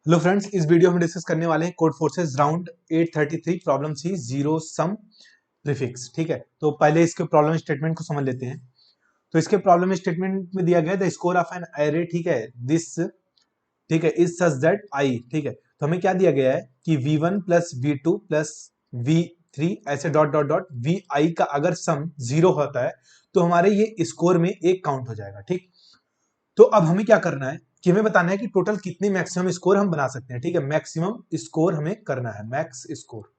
लो friends, इस video में discuss करने वाले हैं कोड फोर्सेस राउंड 833 प्रॉब्लम सी जीरो सम प्रीफिक्स। ठीक है, तो पहले इसके प्रॉब्लम स्टेटमेंट को समझ लेते हैं। तो इसके प्रॉब्लम स्टेटमेंट में दिया गया the score of an array, ठीक है, दिस, ठीक है, इज सच दैट आई, ठीक है। तो हमें क्या दिया गया है कि v1 plus v2 plus v3 ऐसे डॉट डॉट डॉट vi का अगर सम जीरो होता है तो हमारे ये स्कोर में एक काउंट हो जाएगा। ठीक, तो अब हमें क्या करना है कि हमें बताना है कि टोटल कितनी मैक्सिमम स्कोर हम बना सकते हैं। ठीक है, मैक्सिमम स्कोर हमें करना है, मैक्स स्कोर।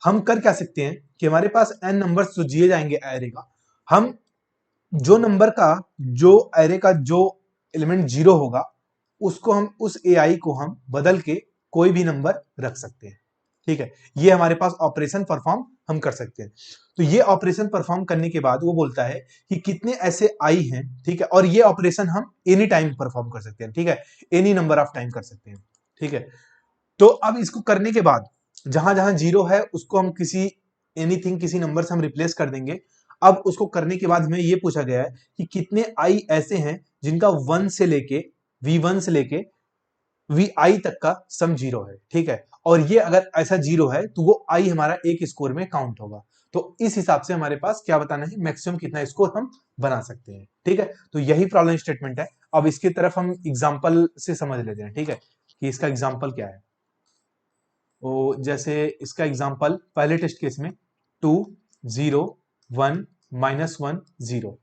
हम कर क्या सकते हैं कि हमारे पास n नंबर्स जो दिए जाएंगे एरे का, हम जो नंबर का जो एरे का जो एलिमेंट जीरो होगा उसको हम उस ai को हम बदल के कोई भी नंबर रख सकते हैं। ठीक है, ये हमारे पास ऑपरेशन परफॉर्म हम कर सकते हैं। तो ये ऑपरेशन परफॉर्म करने के बाद वो बोलता है कि कितने ऐसे आई हैं, ठीक है, और ये ऑपरेशन हम एनी टाइम परफॉर्म कर सकते हैं। ठीक है, एनी नंबर ऑफ टाइम कर सकते हैं। ठीक है, तो अब इसको करने के बाद जहां जहां जीरो है उसको हम किसी एनीथिंग किसी नंबर से हम रिप्लेस कर देंगे। अब उसको करने के बाद हमें ये पूछा गया है कि कितने आई ऐसे हैं जिनका वन से लेके v1 से लेके vi तक का सम जीरो है। ठीक है, और ये अगर ऐसा जीरो है तो वो आई हमारा एक स्कोर में काउंट होगा। तो इस हिसाब से हमारे पास क्या बताना है, मैक्सिमम कितना स्कोर हम बना सकते हैं। ठीक है, तो यही प्रॉब्लम स्टेटमेंट है। अब इसकी तरफ हम एग्जांपल से समझ लेते हैं। ठीक है, कि इसका एग्जांपल क्या है। तो जैसे इसका एग्जांपल पहले टेस्ट केस में 2 0 1 -1 0।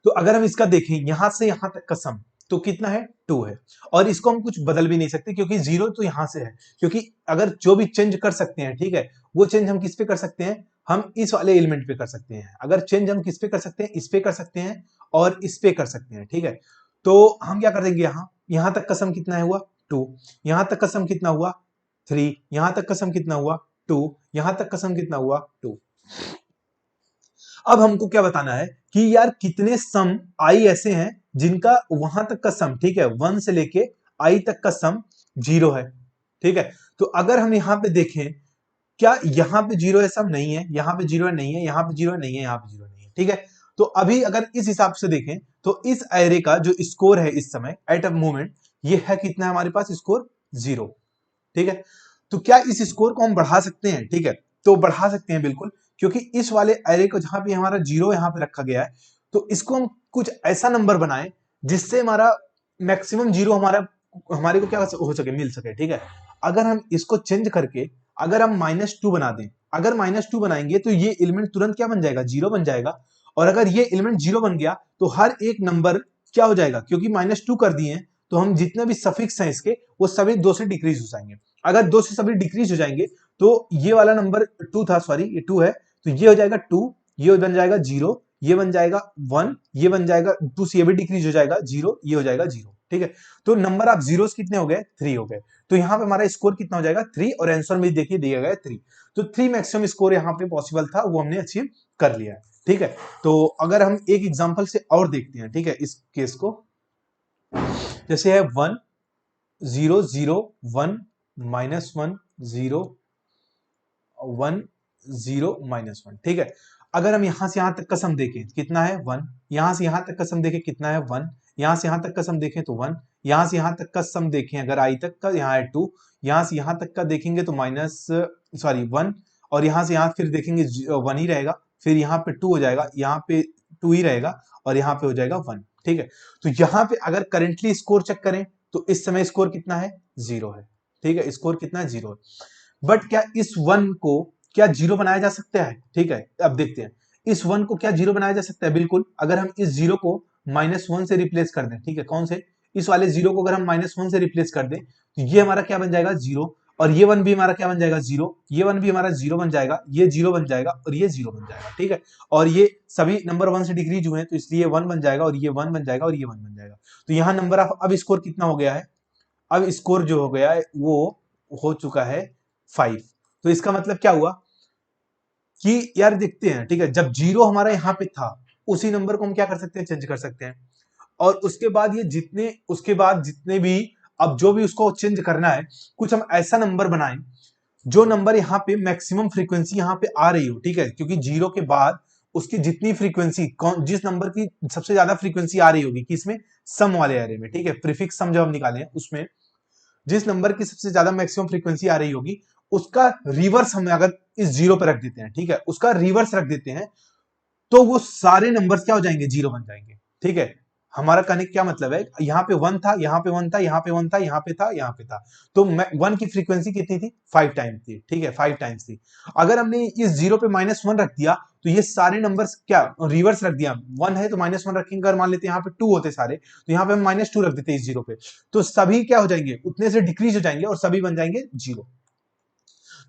तो अगर हम इसका देखें यहां से यहां तक का सम तो कितना है, 2 है। और इसको हम कुछ बदल भी नहीं सकते क्योंकि जीरो तो यहां से है। क्योंकि अगर जो भी चेंज कर सकते हैं, ठीक है, वो चेंज हम किस पे कर सकते हैं, हम इस वाले एलिमेंट पे कर सकते हैं। अगर चेंज हम किस पे कर सकते हैं, इस पे कर सकते हैं और इस पे कर सकते हैं। ठीक है, तो हम क्या कर देंगे, यहां तक का सम कितना है हुआ 2, यहां तक का सम कितना हुआ 3, यहां तक का सम कितना हुआ 2, यहां तक का सम कितना हुआ 2। अब हमको क्या बताना है कि यार कितने सम आई ऐसे हैं जिनका वहां तक का सम, ठीक है, 1 से लेके आई तक का सम जीरो है। ठीक है, तो अगर हम यहां पे देखें, क्या यहां पे जीरो है, सम नहीं है, यहां पे जीरो है नहीं है, यहां पे जीरो है नहीं है, यहां पे जीरो नहीं है। ठीक है, तो अभी अगर इस हिसाब से देखें तो इस एरे का जो स्कोर है इस समय एट अ मोमेंट, ये है कितना है हमारे पास स्कोर, जीरो। ठीक है, तो क्या इस स्कोर को हम बढ़ा सकते हैं, ठीक है, तो बढ़ा सकते हैं बिल्कुल। क्योंकि इस वाले एरे को जहां पे हमारा जीरो यहां पे रखा गया है, तो इसको हम कुछ ऐसा नंबर बनाएं जिससे हमारा मैक्सिमम जीरो हमारा हमारे को क्या हो सके, मिल सके। ठीक है, अगर हम इसको चेंज करके अगर हम -2 बना दें, अगर -2 बनाएंगे तो ये एलिमेंट तुरंत क्या बन जाएगा, जीरो बन जाएगा। और अगर ये एलिमेंट जीरो बन गया तो हर एक नंबर क्या हो जाएगा, क्योंकि -2 कर दिए हैं तो हम जितने भी सफिक्स हैं इसके वो सभी 2 से डिक्रीज हो जाएंगे। अगर 2 से सभी डिक्रीज हो जाएंगे तो ये वाला नंबर 2 था, सॉरी ये 2 है, तो ये हो जाएगा 2, ये बन जाएगा 0, ये बन जाएगा 1, ये बन जाएगा 2 से ये भी डिक्रीज हो जाएगा 0, ये हो जाएगा 0। ठीक है, तो नंबर ऑफ जीरोस कितने हो गए, 3 हो गए। तो यहां पे हमारा स्कोर कितना हो जाएगा, 3, और आंसर में देखिए दिया गया है 3। तो 3 मैक्सिमम स्कोर यहां पे पॉसिबल था, वो हमने अचीव कर लिया है। ठीक है, तो अगर हम एक एग्जांपल से और देखते हैं, ठीक है, इस केस को, जैसे है 1 0 0 1 -1 0 1 0 -1। ठीक है, अगर हम यहां से यहां तक का सम देखें कितना है 1, यहां से यहां तक का सम देखें कितना है 1, यहां से यहां तक का सम देखें तो 1, यहां से यहां तक का सम देखें अगर आई तक का, यहां है 2, यहां से यहां तक का देखेंगे तो -1, और यहां से यहां फिर देखेंगे 1 ही रहेगा, फिर यहाँ पे 2 हो जाएगा, यहाँ पे 2 ही रहेगा, और यहाँ पे हो जाएगा 1। ठीक है, तो यहाँ पे अगर करेंटली स्कोर चेक करें तो इस समय स्कोर कितना है, 0 है। ठीक है, स्कोर कितना है, 0 है। बट क्या इस 1 को क्या जीरो बनाया जा सकता है, ठीक है, अब देखते हैं इस 1 को क्या जीरो बनाया जा सकता है, बिल्कुल। अगर हम इस 0 को -1 से रिप्लेस कर दें, ठीक है, कौन से, इस वाले 0 को अगर हम -1 से रिप्लेस कर दें तो ये हमारा क्या बन जाएगा, 0, और ये 1 भी हमारा क्या बन जाएगा, 0, ये 1 भी हमारा 0 बन जाएगा, ये 0 बन जाएगा और ये 0 बन जाएगा। ठीक है, और ये सभी नंबर 1 से डिक्रीज हुए हैं तो इसलिए 1 बन जाएगा, और ये 1 बन जाएगा, और ये 1 बन जाएगा। तो यहां नंबर ऑफ अब स्कोर कितना हो गया है, अब स्कोर जो हो गया है वो हो चुका है 5। तो इसका मतलब क्या हुआ कि यार देखते हैं, ठीक है, जब 0 हमारा यहां पे था उसी नंबर को हम क्या कर सकते हैं, चेंज कर सकते हैं। और उसके बाद ये जितने उसके बाद जितने भी अब जो भी उसको चेंज करना है, कुछ हम ऐसा नंबर बनाएं जो नंबर यहाँ पे मैक्सिमम फ्रीक्वेंसी यहाँ पे आ रही हो। ठीक है, क्योंकि 0 के बाद उसकी जितनी फ्रीक्वेंसी, कौन जिस नंबर की सबसे ज्यादा फ्रीक्वेंसी आ रही होगी, किसमें, सम वाले एरे में। ठीक है, प्रीफिक्स सम जब हम निकाले हैं उसमें, जिस नंबर की सबसे ज्यादा मैक्सिमम फ्रीक्वेंसी आ रही होगी उसका रिवर्स हम अगर इस जीरो पे रख देते हैं, ठीक है, उसका रिवर्स रख देते हैं, तो वो सारे नंबर्स क्या हो जाएंगे, जीरो बन जाएंगे। ठीक है, हमारा कहने का क्या मतलब है, यहां पे वन था, यहां पे वन था, यहां पे वन था, यहां पे था, यहां पे था, तो वन की फ्रीक्वेंसी कितनी थी, 5 टाइम्स थी। ठीक है, 5 टाइम्स थी। अगर हमने इस जीरो पे -1 रख दिया तो ये सारे नंबर्स क्या रिवर्स रख दिया, वन है तो -1 रखेंगे, अगर मान लेते हैं यहाँ पे 2 होते सारे, तो यहाँ पे हम -2 रख देते हैं इस जीरो पे, तो सभी क्या हो जाएंगे, उतने से डिक्रीज हो जाएंगे और सभी बन जाएंगे जीरो,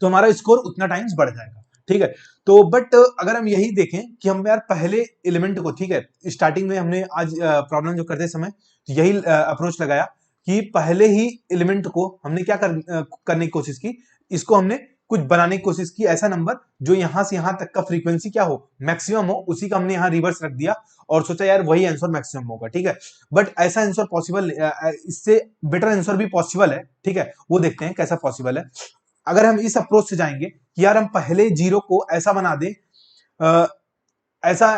तो हमारा स्कोर उतना टाइम्स बढ़ जाएगा। ठीक है, तो बट अगर हम यही देखें कि हम यार पहले एलिमेंट को, ठीक है, स्टार्टिंग में हमने आज प्रॉब्लम जो करते समय तो यही अप्रोच लगाया कि पहले ही एलिमेंट को हमने क्या करने की कोशिश की, इसको हमने कुछ बनाने की कोशिश की, ऐसा नंबर जो यहां से यहां तक का फ्रीक्वेंसी क्या हो, मैक्सिमम हो, उसी का हमने यहां रिवर्स रख दिया और सोचा यार वही आंसर मैक्सिमम होगा। ठीक है, बट ऐसा आंसर पॉसिबल, इससे बेटर आंसर भी पॉसिबल है। ठीक है, वो देखते हैं कैसा पॉसिबल है। अगर हम इस अप्रोच से जाएंगे कि यार हम पहले जीरो को ऐसा बना दें, ऐसा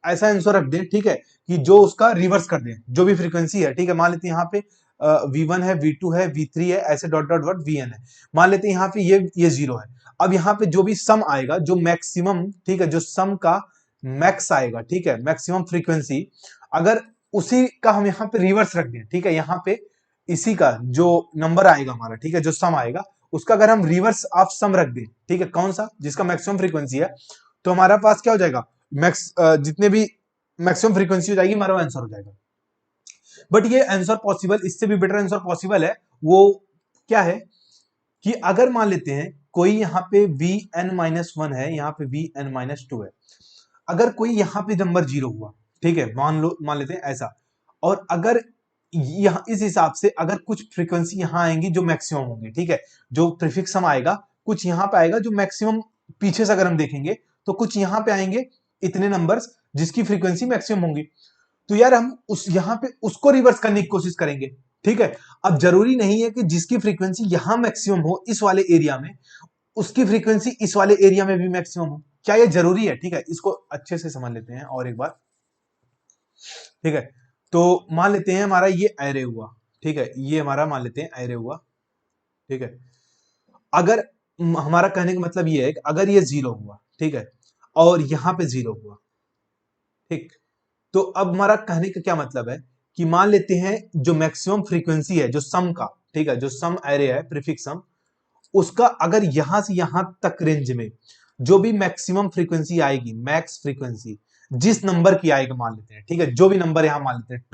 ऐसा आंसर रख दें, ठीक है, कि जो उसका रिवर्स कर दें, जो भी फ्रीक्वेंसी है। ठीक है, मान लेते हैं यहाँ पे V1 है, V2 है, V3 है, ऐसे डॉट डॉट डॉट Vn है। मान लेते हैं यहाँ पे ये जीरो है। अब यहाँ पे जो भी सम आएगा, जो मैक्सिमम, ठीक है, जो सम का मैक्स आएगा, ठीक है, मैक्सिमम फ्रीक्वेंसी, अगर उसी का हम यहाँ पे रिवर्स रख दें, ठीक है, यहाँ पे इसी का जो नंबर आएगा हमारा, ठीक है, जो सम आएगा उसका अगर हम रिवर्स ऑफ सम रख दें, ठीक है, कौन सा, जिसका मैक्सिमम फ्रीक्वेंसी है, तो हमारा पास क्या हो जाएगा, जितने भी मैक्सिमम फ्रीक्वेंसी हो जाएगी हमारा आंसर हो जाएगा। बट ये आंसर पॉसिबल, इससे भी बेटर आंसर पॉसिबल है। वो क्या है कि अगर मान लेते हैं कोई यहाँ पे Vn-1 है, यहाँ पे Vn-2 है, अगर कोई यहाँ पे नंबर जीरो हुआ, ठीक है, मान लेते हैं ऐसा, और अगर यहाँ इस हिसाब से अगर कुछ फ्रीक्वेंसी यहाँ आएंगी जो मैक्सिमम होंगे, ठीक है, जो प्रीफिक्स सम आएगा कुछ यहाँ पे आएगा जो मैक्सिमम, पीछे से अगर हम देखेंगे तो कुछ यहाँ पे आएंगे इतने नंबर्स जिसकी फ्रीक्वेंसी मैक्सिमम होंगी, तो यार हम उस यहाँ पे उसको रिवर्स करने की कोशिश करेंगे। ठीक है, अब जरूरी नहीं है कि जिसकी फ्रीक्वेंसी यहां मैक्सिमम हो इस वाले एरिया में, उसकी फ्रीक्वेंसी इस वाले एरिया में भी मैक्सिमम हो, क्या ये जरूरी है? ठीक है, इसको अच्छे से समझ लेते हैं और एक बार। ठीक है, तो मान लेते हैं हमारा ये एरे हुआ, ठीक है, ये हमारा मान लेते हैं एरे हुआ। ठीक है, अगर हमारा कहने का मतलब ये है कि अगर ये जीरो हुआ, ठीक है, और यहां पे जीरो हुआ, ठीक, तो अब हमारा कहने का क्या मतलब है कि मान लेते हैं जो मैक्सिमम फ्रीक्वेंसी है जो सम का, ठीक है, जो सम एरे है प्रीफिक्स सम, उसका अगर यहां से यहां तक रेंज में जो भी मैक्सिमम फ्रीक्वेंसी आएगी, मैक्स फ्रीक्वेंसी जिस नंबर की आएगी मान लेते हैं, ठीक है, जो भी नंबर यहां मान लेते हैं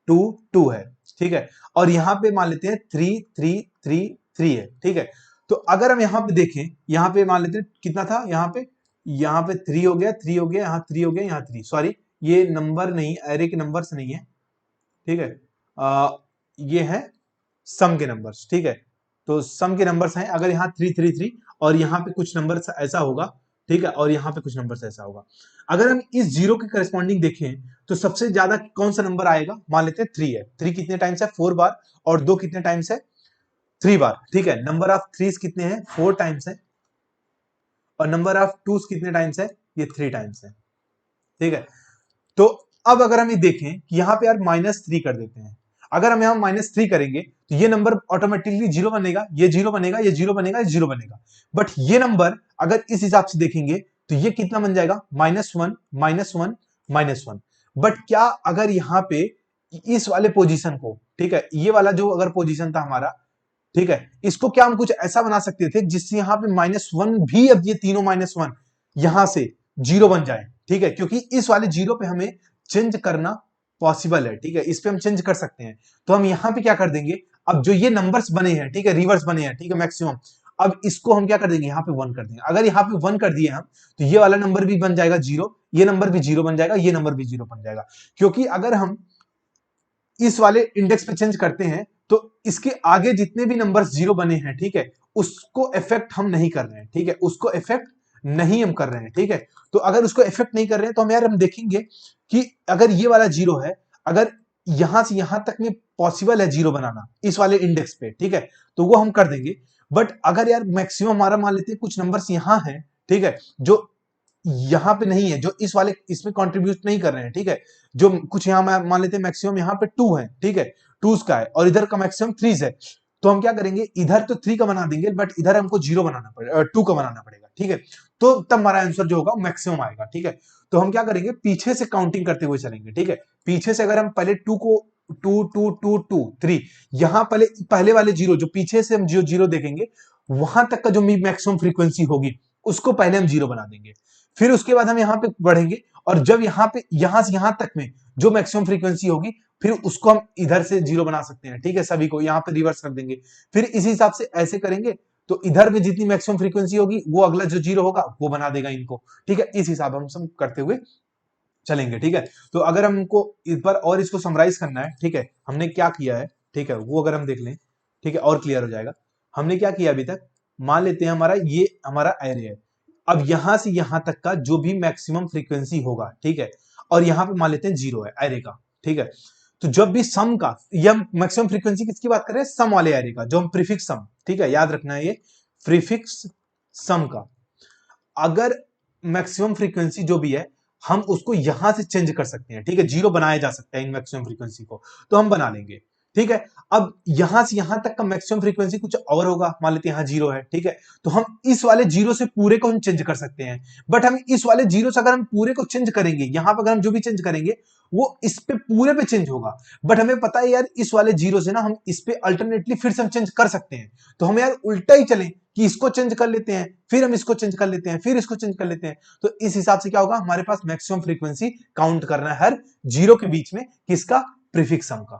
2 है, ठीक है, और यहां पे मान लेते हैं 3 है, ठीक है, तो अगर हम यहां पे देखें, यहां पे मान लेते हैं कितना था, यहां पे 3 हो गया, 3 हो गया, यहां 3 हो गया, यहां 3, सॉरी ये नंबर नहीं, एरे के नंबर से नहीं है, ठीक है, ये है सम के नंबर्स। ठीक है, तो सम के नंबर्स हैं, अगर यहाँ 3 और यहाँ पे कुछ नंबर ऐसा होगा, ठीक है, और यहाँ पे कुछ नंबर ऐसा होगा, अगर हम इस जीरो के करस्पॉन्डिंग देखें तो सबसे ज्यादा कौन सा नंबर आएगा, मान लेते हैं 3 है, 3 कितने टाइम्स है, 4 बार, और 2 कितने टाइम्स है, 3 बार। ठीक है, नंबर ऑफ थ्रीज कितने हैं, 4 टाइम्स है, और नंबर ऑफ टूज कितने टाइम्स है, ये 3 टाइम्स है। ठीक है, तो अब अगर हम ये देखें कि यहाँ पे यार -3 कर देते हैं, अगर हम यहाँ -3 करेंगे तो ये नंबर ऑटोमेटिकली जीरो बनेगा, ये जीरो बनेगा, ये जीरो बनेगा, ये जीरो बनेगा, बट ये नंबर अगर इस हिसाब से देखेंगे तो ये कितना बन जाएगा, -1 -1 -1। बट क्या अगर यहाँ पे इस वाले पोजीशन को, ठीक है, ये वाला जो अगर पोजीशन था हमारा, ठीक है, इसको क्या हम कुछ ऐसा बना सकते थे जिससे यहाँ पे -1 भी, अब ये तीनों -1 यहां से जीरो बन जाए। ठीक है, क्योंकि इस वाले जीरो पे हमें चेंज करना पॉसिबल है। ठीक है, इस पे हम चेंज कर सकते हैं, तो हम यहाँ पे क्या कर देंगे, अब जो ये नंबर्स बने हैं, ठीक है, रिवर्स बने हैं, ठीक है, मैक्सिमम, अब इसको हम क्या कर देंगे, यहाँ पे 1 कर देंगे। अगर यहाँ पे 1 कर दिए हम तो ये वाला नंबर भी बन जाएगा जीरो, ये नंबर भी जीरो बन जाएगा, ये नंबर भी जीरो बन जाएगा, क्योंकि अगर हम इस वाले इंडेक्स पे चेंज करते हैं तो इसके आगे जितने भी नंबर्स जीरो बने हैं, ठीक है, उसको इफेक्ट हम नहीं कर रहे हैं। ठीक है, उसको इफेक्ट नहीं हम कर रहे हैं। ठीक है, तो अगर उसको इफेक्ट नहीं कर रहे हैं तो हम देखेंगे कि अगर ये वाला जीरो है, अगर यहां से यहां तक में पॉसिबल है जीरो बनाना इस वाले इंडेक्स पे, ठीक है, तो वो हम कर देंगे। बट अगर यार मैक्सिमम हमारा मान लेते हैं कुछ नंबर्स यहां है, ठीक है, जो यहां पे नहीं है, जो इस वाले इसमें कंट्रीब्यूट नहीं कर रहे हैं, ठीक है, जो कुछ यहां मान लेते हैं मैक्सिमम यहाँ पे 2 है, ठीक है, 2 का है और इधर का मैक्सिमम 3 है, तो हम क्या करेंगे, इधर तो 3 का बना देंगे बट इधर हमको 0 बनाना पड़ेगा, 2 का बनाना पड़ेगा, ठीक है। तो तब हमारा आंसर जो होगा मैक्सिमम आएगा, ठीक है। तो हम क्या करेंगे, पीछे से काउंटिंग करते हुए चलेंगे, ठीक है। पीछे से अगर हम पहले 2 को 2 2 2 2 3 यहां पहले वाले 0 जो पीछे से हम जो 0 देखेंगे वहां तक का जो मैक्सिमम फ्रीक्वेंसी होगी उसको पहले हम 0 बना देंगे। फिर उसके बाद हम यहाँ पे बढ़ेंगे और जब यहां से यहां तक में जो मैक्सिमम फ्रीक्वेंसी होगी फिर उसको हम इधर से 0 बना सकते हैं, ठीक है। सभी को यहाँ पे रिवर्स कर देंगे, फिर इसी हिसाब से ऐसे करेंगे तो इधर में जितनी मैक्सिमम फ्रीक्वेंसी होगी वो अगला जो 0 होगा वो बना देगा इनको, ठीक है। इस हिसाब हम सब करते हुए चलेंगे, ठीक है। तो अगर हमको इस बार और इसको समराइज करना है, ठीक है, हमने क्या किया है, ठीक है, वो अगर हम देख लें, ठीक है, और क्लियर हो जाएगा। हमने क्या किया अभी तक, मान लेते हैं हमारा ये हमारा एरे है। अब यहां से यहां तक का जो भी मैक्सिमम फ्रीक्वेंसी होगा, ठीक है, और यहां पे मान लेते हैं 0 है एरे का, ठीक है। तो जब भी सम का, यह मैक्सिमम फ्रीक्वेंसी किसकी बात कर रहे हैं, सम वाले एरे का, जो हम प्रीफिक्स सम, ठीक है, याद रखना है ये प्रीफिक्स सम का। अगर मैक्सिमम फ्रीक्वेंसी जो भी है हम उसको यहां से चेंज कर सकते हैं, ठीक है, 0 बनाया जा सकता है इन मैक्सिमम फ्रीक्वेंसी को, तो हम बना लेंगे, ठीक है। अब यहां से यहां तक का मैक्सिमम फ्रीक्वेंसी कुछ और होगा, मान लेते हैं यहां 0 है, ठीक है, तो हम इस वाले 0 से पूरे को हम चेंज कर सकते हैं। बट हम इस वाले 0 से अगर हम पूरे को चेंज करेंगे, यहां पर अगर हम जो भी चेंज करेंगे वो इस पे पूरे पे चेंज होगा। बट हमें पता है यार इस वाले 0 से ना हम इस पे अल्टरनेटली फिर से हम चेंज कर सकते हैं, तो हम यार उल्टा ही चलें कि इसको चेंज कर लेते हैं, फिर हम इसको चेंज कर लेते हैं, फिर इसको चेंज कर लेते हैं। तो इस हिसाब से क्या होगा, हमारे पास मैक्सिमम फ्रीक्वेंसी काउंट करना है हर 0 के बीच में, किसका, प्रीफिक्स सम का,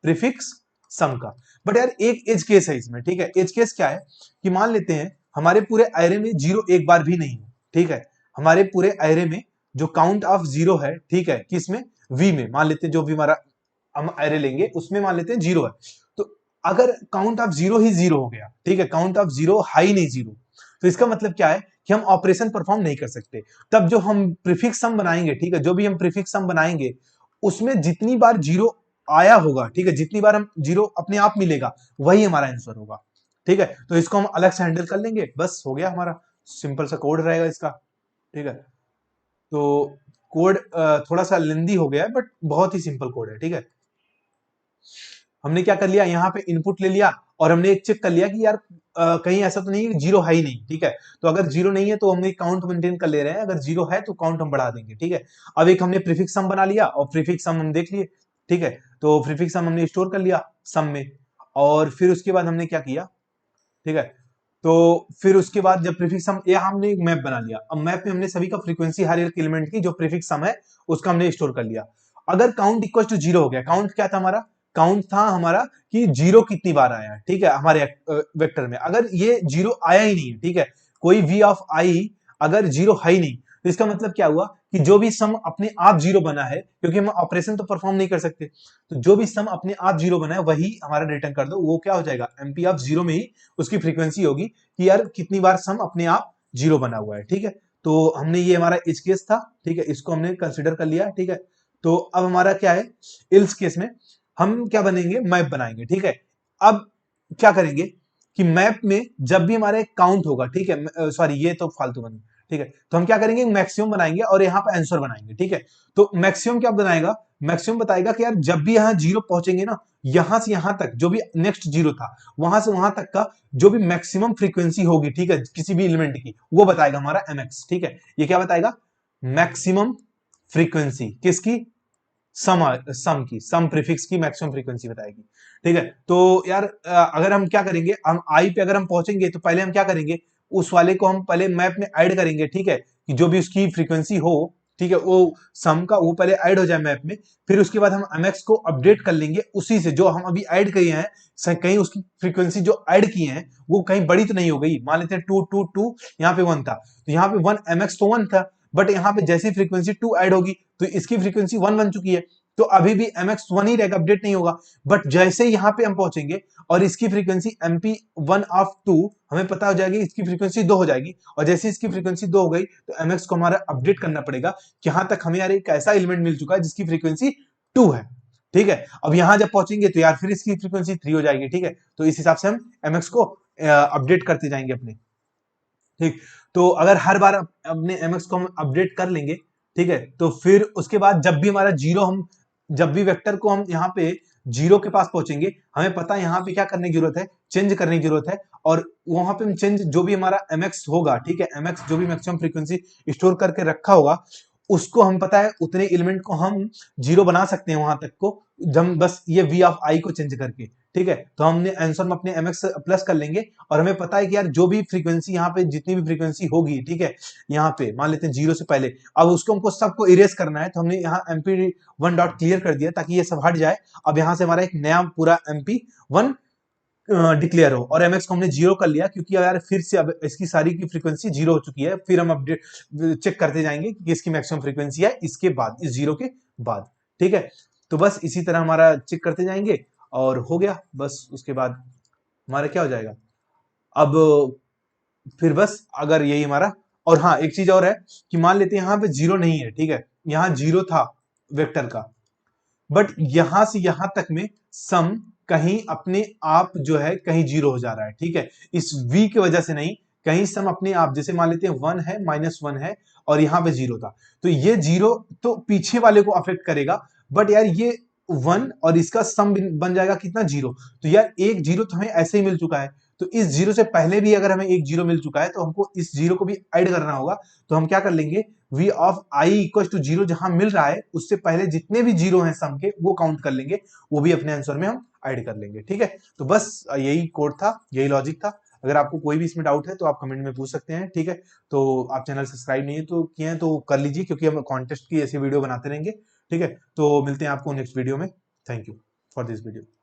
प्रीफिक्स सम का। बट यार एक एज केस है इसमें, ठीक है। एज केस क्या है कि मान लेते हैं हमारे पूरे एरे में 0 एक बार भी नहीं हो, ठीक है। हमारे पूरे एरे में जो काउंट ऑफ 0 है, ठीक है, किसमें, वी में, मान लेते हैं जो भी हमारा हम एरे लेंगे उसमें मान लेते हैं 0 है। तो अगर काउंट ऑफ 0 ही 0 हो गया, ठीक है, काउंट ऑफ 0 हाई नहीं 0, तो इसका मतलब क्या है कि हम ऑपरेशन परफॉर्म नहीं कर सकते। तब जो हम प्रीफिक्स सम बनाएंगे, ठीक है, जो भी हम प्रीफिक्स सम बनाएंगे उसमें जितनी बार 0 आया होगा, ठीक है, जितनी बार हम 0 अपने आप मिलेगा वही हमारा आंसर होगा, ठीक है। तो इसको हम अलग से हैंडल कर लेंगे, बस हो गया हमारा, सिंपल सा कोड रहेगा इसका, ठीक है। तो कोड थोड़ा सा लेंदी हो गया है बट बहुत ही सिंपल कोड है, ठीक है। हमने क्या कर लिया, यहाँ पे इनपुट ले लिया और हमने एक चेक कर लिया कि यार कहीं ऐसा तो नहीं है 0 है ही नहीं, ठीक है। तो अगर 0 नहीं है तो हम एक काउंट मेंटेन कर ले रहे हैं, अगर 0 है तो काउंट हम बढ़ा देंगे, ठीक है। अब एक हमने प्रीफिक्स सम बना लिया और प्रीफिक्स सम हम देख लिए, ठीक है। तो प्रीफिक्स सम हमने स्टोर कर लिया सम में, और फिर उसके बाद हमने क्या किया, ठीक है। तो फिर उसके बाद जब प्रीफिक्स सम, ये हमने एक मैप बना लिया, अब मैप में हमने सभी का फ्रीक्वेंसी हर एक एलिमेंट की जो प्रीफिक्स सम है उसका हमने स्टोर कर लिया। अगर काउंट इक्वल टू 0 हो गया, काउंट क्या था हमारा, काउंट था हमारा कि 0 कितनी बार आया है, ठीक है, हमारे वेक्टर में। अगर ये 0 आया ही नहीं है, ठीक है, कोई v ऑफ i अगर 0 है ही नहीं, तो इसका मतलब क्या हुआ कि जो भी सम अपने आप 0 बना है, क्योंकि हम ऑपरेशन तो परफॉर्म नहीं कर सकते, तो जो भी सम अपने आप 0 बना है वही हमारा रिटर्न कर दो, वो क्या हो जाएगा, एमपी ऑफ 0 में ही उसकी फ्रीक्वेंसी होगी कि यार कितनी बार सम अपने आप 0 बना हुआ है, ठीक है। तो हमने ये हमारा एज केस था, ठीक है, इसको हमने कंसिडर कर लिया, ठीक है। तो अब हमारा क्या है, इल्स केस में हम क्या बनेंगे, मैप बनाएंगे, ठीक है। अब क्या करेंगे कि मैप में जब भी हमारे काउंट होगा, ठीक है, सॉरी ये तो फालतू बनी, ठीक है। तो हम क्या करेंगे, मैक्सिमम बनाएंगे और यहाँ पे आंसर बनाएंगे, ठीक है। तो मैक्सिमम क्या बनाएगा, मैक्सिमम बताएगा कि यार जब भी यहाँ 0 पहुंचेंगे ना, यहां से यहां तक जो भी नेक्स्ट 0 था वहां से वहां तक का जो भी मैक्सिमम फ्रीक्वेंसी होगी, ठीक है, किसी भी एलिमेंट की, वो बताएगा हमारा mx, ठीक है। ये क्या बताएगा, मैक्सिमम फ्रीक्वेंसी किसकी, सम की, सम प्रीफिक्स की मैक्सिमम फ्रीक्वेंसी बताएगी, ठीक है। तो यार अगर हम क्या करेंगे, हम आई पे अगर हम पहुंचेंगे तो पहले हम क्या करेंगे, उस वाले को हम पहले मैप में ऐड करेंगे, ठीक है, कि जो भी उसकी फ्रीक्वेंसी हो, ठीक है, वो सम का वो पहले ऐड हो जाए मैप में। फिर उसके बाद हम mx को अपडेट कर लेंगे उसी से जो हम अभी ऐड किए हैं, कहीं उसकी फ्रीक्वेंसी जो ऐड किए हैं वो कहीं बड़ी तो नहीं हो गई, मान लेते हैं 2 2 2 यहाँ पे 1 था, तो यहाँ पे 1 mx तो 1 था, बट यहाँ पे जैसी फ्रीक्वेंसी 2 ऐड होगी तो इसकी फ्रीक्वेंसी 1 बन चुकी है, तो अभी भी mx 1 ही रहेगा, अपडेट नहीं होगा। बट जैसे यहाँ पे हम पहुंचेंगे और इसकी फ्रीक्वेंसी mp 1 ऑफ 2 हमें पता हो जाएगी, इसकी फ्रीक्वेंसी 2 हो जाएगी, और जैसे इसकी फ्रीक्वेंसी 2 हो गई तो mx को हमारा अपडेट करना पड़ेगा कि यहां तक हमें यार एक ऐसा एलिमेंट मिल चुका है जिसकी फ्रीक्वेंसी 2 है, ठीक है। अब यहां जब पहुंचेंगे तो यार फिर इसकी फ्रीक्वेंसी 3 हो जाएगी, ठीक है। तो इस हिसाब से हम mx को अपडेट करते जाएंगे अपने, ठीक। तो अगर हर बार अपने mx को हम अपडेट कर लेंगे, ठीक है, तो फिर उसके बाद जब भी हमारा 0 हम, जब भी वेक्टर को हम यहाँ पे जीरो के पास पहुंचेंगे, हमें पता है यहाँ पे क्या करने की जरूरत है, चेंज करने की जरूरत है, और वहां पे हम चेंज जो भी हमारा mx होगा, ठीक है, mx जो भी मैक्सिमम फ्रीक्वेंसी स्टोर करके रखा होगा, उसको हम पता है उतने एलिमेंट को हम जीरो बना सकते हैं वहां तक को, जब बस ये v ऑफ i को चेंज करके, ठीक है। तो हमने आंसर में अपने mx प्लस कर लेंगे, और हमें पता है कि यार जो भी फ्रीक्वेंसी यहाँ पे जितनी भी फ्रीक्वेंसी होगी, ठीक है, यहाँ पे मान लेते हैं जीरो से पहले, अब उसको हमको सबको इरेज करना है, तो हमने यहाँ mp1 डॉट क्लियर कर दिया ताकि ये सब हट जाए। अब यहाँ से हमारा एक नया पूरा mp1 डिक्लेयर हो, और mx को हमने जीरो कर लिया क्योंकि यार फिर से अब इसकी सारी की फ्रीक्वेंसी जीरो हो चुकी है, फिर हम अपडेट चेक करते जाएंगे कि इसकी मैक्सिमम फ्रीक्वेंसी है इसके बाद, इस जीरो के बाद, ठीक है। तो बस इसी तरह हमारा चेक करते जाएंगे और हो गया, बस उसके बाद हमारा क्या हो जाएगा। अब फिर बस अगर यही हमारा, और हाँ एक चीज और है कि मान लेते हैं यहाँ पे जीरो नहीं है, ठीक है, यहाँ जीरो था वेक्टर का, बट यहां से यहां तक में सम कहीं अपने आप जो है कहीं जीरो हो जा रहा है, ठीक है, इस v की वजह से नहीं, कहीं सम अपने आप, जैसे मान लेते हैं 1 है, -1 है, और यहां पे जीरो था, तो ये जीरो तो पीछे वाले को अफेक्ट करेगा, बट यार ये 1 और इसका सम बन जाएगा कितना, जीरो। तो यार एक जीरो तो हमें ऐसे ही मिल चुका है, तो इस जीरो से पहले भी अगर हमें एक जीरो मिल चुका है तो हमको इस जीरो को भी ऐड करना होगा। तो हम क्या कर लेंगे, v of i equal to zero जहां मिल रहा है उससे पहले जितने भी जीरो हैं सम के वो काउंट कर लेंगे, वो भी अपने आंसर में हम ऐड कर लेंगे, ठीक है। तो बस यही कोड था, यही लॉजिक था। अगर आपको कोई भी इसमें डाउट है तो आप कमेंट में पूछ सकते हैं, ठीक है। तो आप चैनल सब्सक्राइब नहीं है तो किए हैं तो कर लीजिए, क्योंकि हम कॉन्टेस्ट की ऐसी वीडियो बनाते रहेंगे, ठीक है। तो मिलते हैं आपको नेक्स्ट वीडियो में। Thank you for this video.